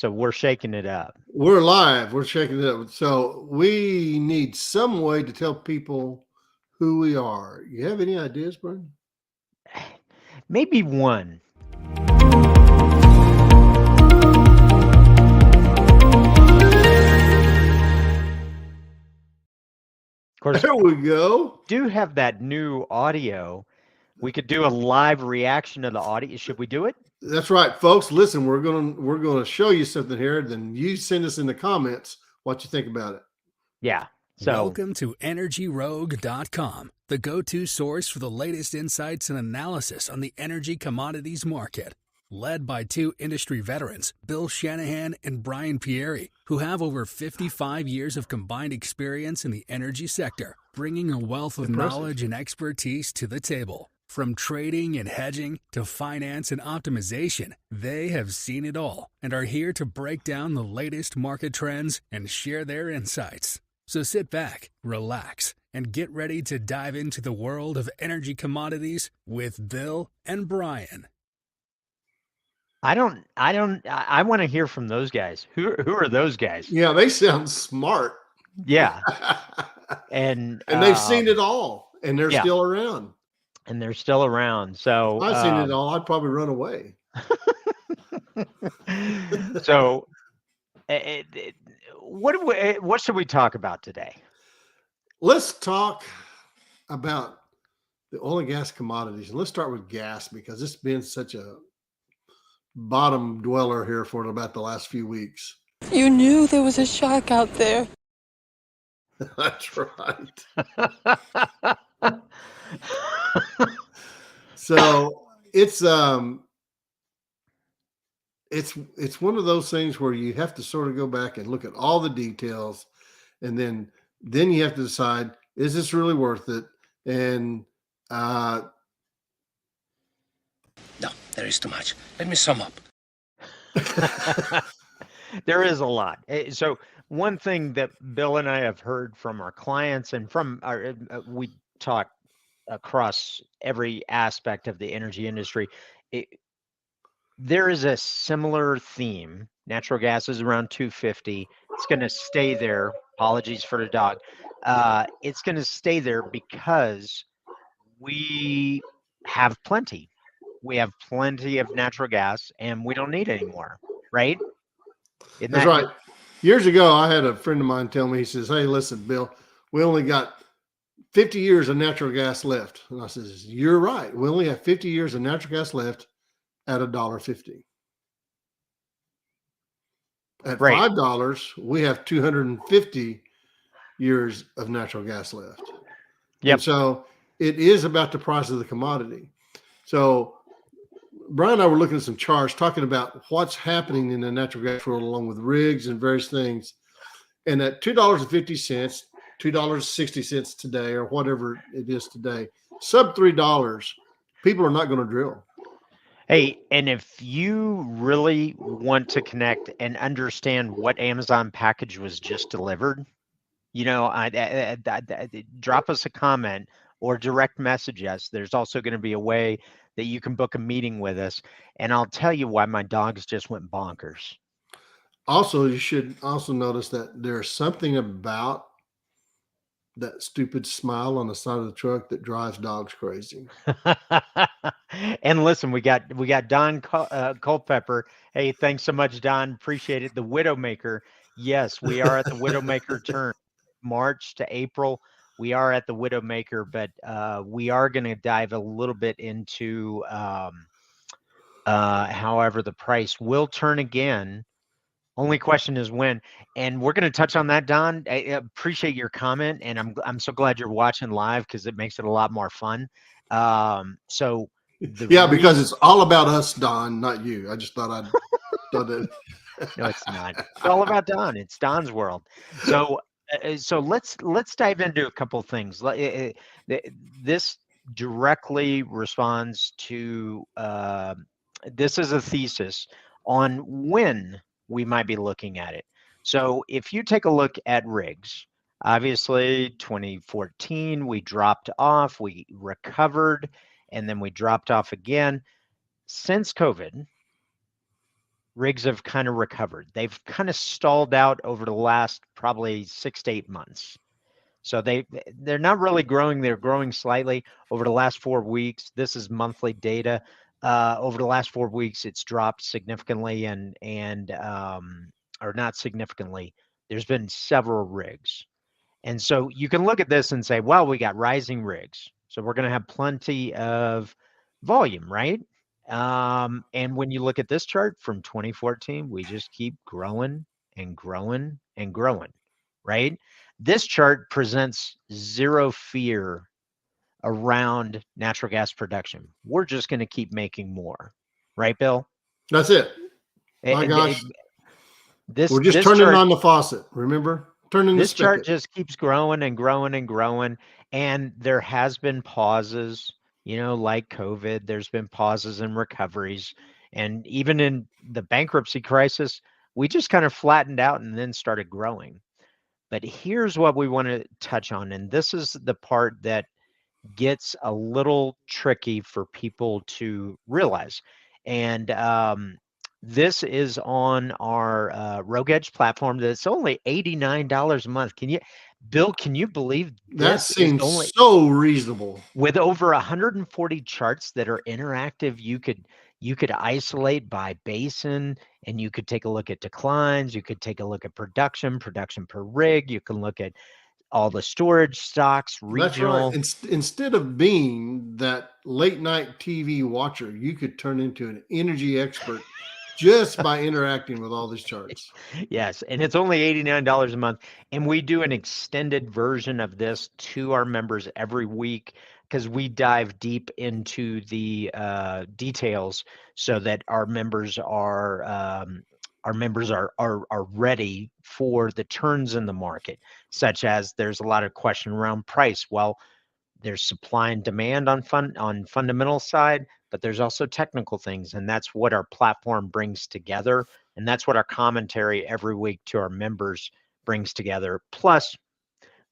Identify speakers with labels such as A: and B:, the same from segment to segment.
A: So we're shaking it up.
B: We're live. We're checking it up. So we need some way to tell people who we are. You have any ideas, Brian?
A: Maybe one. Of course,
B: There we go.
A: do have that new audio. We could do a live reaction of the audio. Should we do it?
B: That's right, folks. Listen, we're gonna show you something here. Then you send us in the comments what you think about it.
A: Yeah. So
C: Welcome to EnergyRogue.com, the go-to source for the latest insights and analysis on the energy commodities market. Led by two industry veterans, Bill Shanahan and Brian Pieri, who have over 55 years of combined experience in the energy sector, bringing a wealth of knowledge and expertise to the table. From trading and hedging to finance and optimization, they have seen it all and are here to break down the latest market trends and share their insights. So sit back, relax, and get ready to dive into the world of energy commodities with Bill and Brian.
A: I want to hear from those guys. Who are those guys?
B: Yeah, they sound smart.
A: Yeah. And
B: they've seen it all, and they're
A: yeah.
B: still around.
A: And they're still around. So
B: I've seen it all. I'd probably run away.
A: So what should we talk about today?
B: Let's talk about the oil and gas commodities. And let's start with gas because it's been such a bottom dweller here for about the last few weeks.
D: You knew there was a shark out there.
B: That's right. So it's one of those things where you have to sort of go back and look at all the details, and then you have to decide, is this really worth it? And
E: no, there is too much. Let me sum up.
A: There is a lot. So one thing that Bill and I have heard from our clients and from our, we talk across every aspect of the energy industry, there is a similar theme. Natural gas is around 250. It's going to stay there. Apologies for the dog. It's going to stay there because we have plenty. We have plenty of natural gas and we don't need any more, right?
B: That's right. Years ago, I had a friend of mine tell me, he says, hey, listen, Bill, we only got 50 years of natural gas left. And I says, you're right. We only have 50 years of natural gas left at $1.50. At $5, we have 250 years of natural gas left.
A: Yep.
B: And so it is about the price of the commodity. So Brian and I were looking at some charts talking about what's happening in the natural gas world along with rigs and various things. And at $2.50, $2.60 today, or whatever it is today, sub $3, people are not going to drill.
A: Hey, and if you really want to connect and understand what Amazon package was just delivered, you know, drop us a comment or direct message us. There's also going to be a way that you can book a meeting with us, and I'll tell you why my dogs just went bonkers.
B: Also, you should also notice that there's something about that stupid smile on the side of the truck that drives dogs crazy.
A: And listen, we got Don Culpepper. Hey, thanks so much, Don. Appreciate it. The Widowmaker. Yes, we are at the Widowmaker turn. March to April, we are at the Widowmaker, but we are going to dive a little bit into however the price will turn again. Only question is when, and we're going to touch on that, Don. I appreciate your comment, and I'm so glad you're watching live because it makes it a lot more fun. Because
B: it's all about us, Don, not you. I just thought I'd done it.
A: No, it's not. It's all about Don. It's Don's world. So let's dive into a couple of things. This directly responds to this is a thesis on when we might be looking at it. So if you take a look at rigs, obviously 2014 we dropped off, we recovered, and then we dropped off again. Since COVID, rigs have kind of recovered. They've kind of stalled out over the last probably 6 to 8 months. So they're not really growing. They're growing slightly over the last 4 weeks. This is monthly data. Over the last 4 weeks, it's dropped significantly or not significantly. There's been several rigs. And so you can look at this and say, well, we got rising rigs. So we're going to have plenty of volume, right? And when you look at this chart from 2014, we just keep growing and growing and growing, right? This chart presents zero fear around natural gas production. We're just going to keep making more, right, Bill?
B: That's it. My gosh. We're just
A: this
B: turning
A: chart,
B: on the faucet, remember? Turning the
A: this chart
B: spigot.
A: just keeps growing and growing and growing. And there has been pauses, like COVID. There's been pauses and recoveries. And even in the bankruptcy crisis, we just kind of flattened out and then started growing. But here's what we want to touch on. And this is the part that gets a little tricky for people to realize. And this is on our Rogue Edge platform. That's only $89 a month. Bill, can you believe
B: That
A: this is
B: seems
A: only
B: so reasonable.
A: with over 140 charts that are interactive? You could isolate by basin, and you could take a look at declines. You could take a look at production per rig. You can look at all the storage stocks, regional.
B: That's right. Instead of being that late night TV watcher, you could turn into an energy expert just by interacting with all these charts.
A: Yes, and it's only $89 a month. And we do an extended version of this to our members every week because we dive deep into the details so that our members are ready for the turns in the market, such as there's a lot of question around price. Well, there's supply and demand on fundamental side, but there's also technical things, and that's what our platform brings together, and that's what our commentary every week to our members brings together. Plus,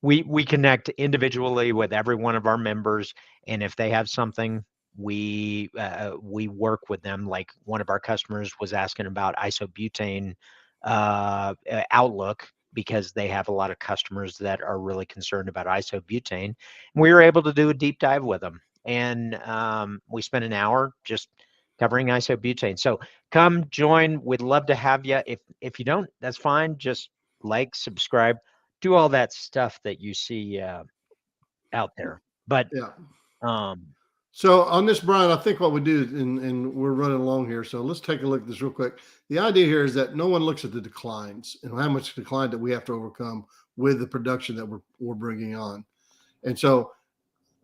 A: we connect individually with every one of our members, and if they have something, we work with them. Like one of our customers was asking about isobutane outlook because they have a lot of customers that are really concerned about isobutane. We were able to do a deep dive with them, and we spent an hour just covering isobutane. So come join. We'd love to have you. If you don't, that's fine. Just like, subscribe, do all that stuff that you see out there. But
B: yeah. So on this, Brian, I think what we do, and we're running along here, so let's take a look at this real quick. The idea here is that no one looks at the declines and how much decline that we have to overcome with the production that we're bringing on. And so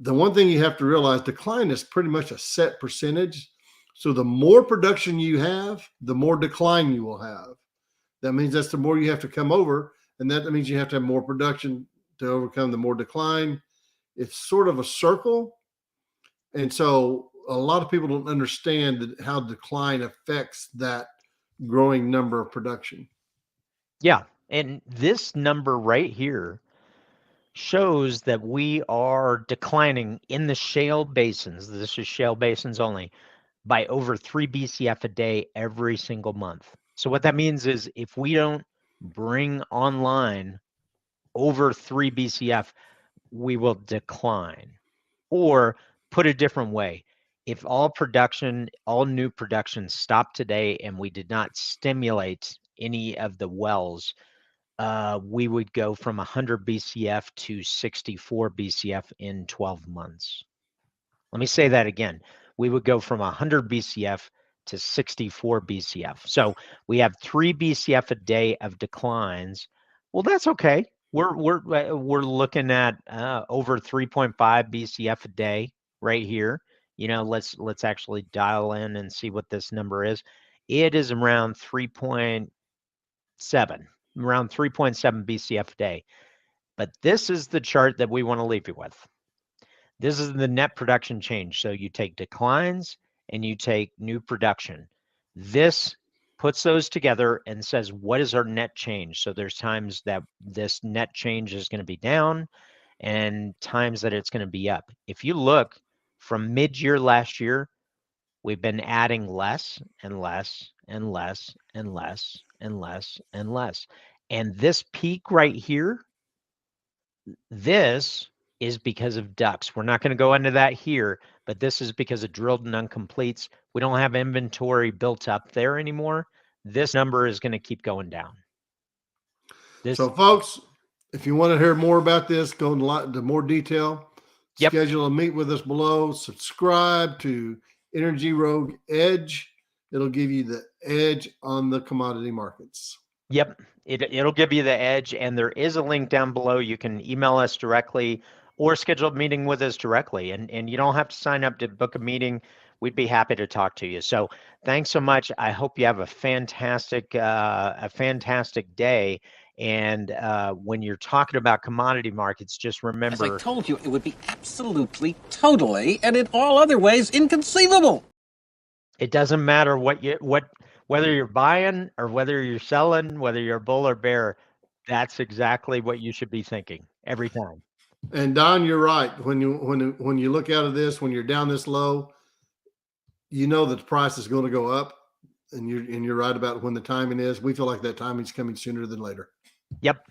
B: the one thing you have to realize, decline is pretty much a set percentage. So the more production you have, the more decline you will have. That means that's the more you have to come over, and that means you have to have more production to overcome the more decline. It's sort of a circle. And so a lot of people don't understand how decline affects that growing number of production.
A: Yeah. And this number right here shows that we are declining in the shale basins. This is shale basins only, by over 3 BCF a day every single month. So what that means is if we don't bring online over 3 BCF, we will decline. Or put a different way, if all new production stopped today and we did not stimulate any of the wells, we would go from 100 BCF to 64 BCF in 12 months. Let me say that again. We would go from 100 BCF to 64 BCF. So we have 3 BCF a day of declines. Well, that's okay. We're looking at over 3.5 BCF a day right here. Let's actually dial in and see what this number is. It is around 3.7, around 3.7 BCF a day. But this is the chart that we want to leave you with. This is the net production change. So you take declines and you take new production. This puts those together and says, what is our net change? So there's times that this net change is going to be down and times that it's going to be up. If you look from mid-year last year, we've been adding less and less and less and less and less and less. And this peak right here, this is because of ducts. We're not going to go into that here, but this is because of drilled and uncompletes. We don't have inventory built up there anymore. This number is going to keep going down.
B: So, folks, if you want to hear more about this, go into more detail.
A: Yep.
B: Schedule a meet with us below. Subscribe to Energy Rogue Edge. It'll give you the edge on the commodity markets.
A: Yep. It'll give you the edge, and there is a link down below. You can email us directly or schedule a meeting with us directly, and you don't have to sign up to book a meeting. We'd be happy to talk to you. So thanks so much. I hope you have a fantastic day. And when you're talking about commodity markets, just remember,
E: As I told you, it would be absolutely, totally, and in all other ways, inconceivable.
A: it doesn't matter whether you're buying or whether you're selling, whether you're a bull or bear. That's exactly what you should be thinking every time.
B: And Don, you're right. When you look out of this, when you're down this low, you know that the price is going to go up, and you're right about when the timing is. We feel like that timing is coming sooner than later.
A: Yep,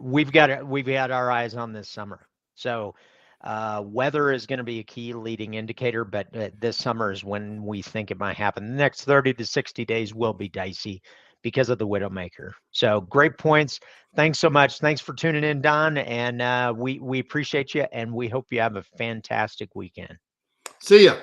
A: we've got our eyes on this summer. So weather is going to be a key leading indicator, but this summer is when we think it might happen. The next 30 to 60 days will be dicey because of the Widowmaker. So great points. Thanks so much. Thanks for tuning in, Don, and we appreciate you, and we hope you have a fantastic weekend.
B: See ya.